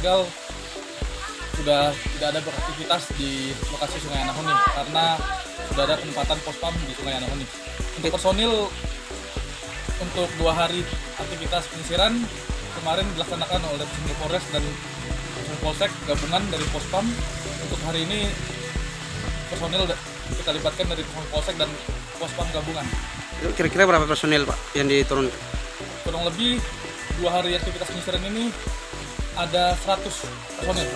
ilegal sudah tidak ada beraktivitas di lokasi Sungai Anahoni karena sudah ada penempatan pospam di Sungai Anahoni. Untuk personil untuk 2 hari aktivitas penyisiran kemarin dilaksanakan oleh personil Polres dan personil Polsek gabungan dari pospam. Untuk hari ini personil kita libatkan dari personil Polsek dan pospam gabungan. Kira-kira berapa personil Pak yang diturunkan? Kurang lebih 2 hari aktivitas penyisiran ini ada 100 personil.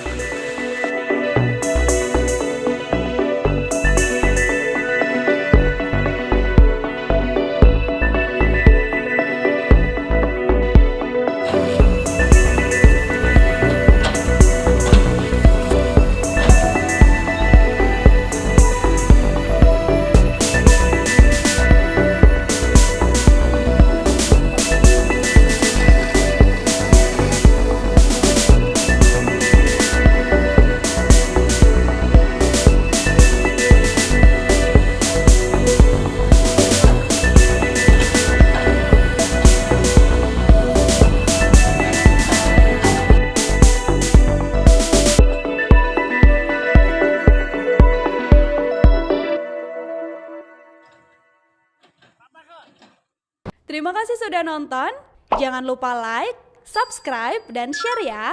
Terima kasih sudah nonton. Jangan lupa like, subscribe, dan share ya.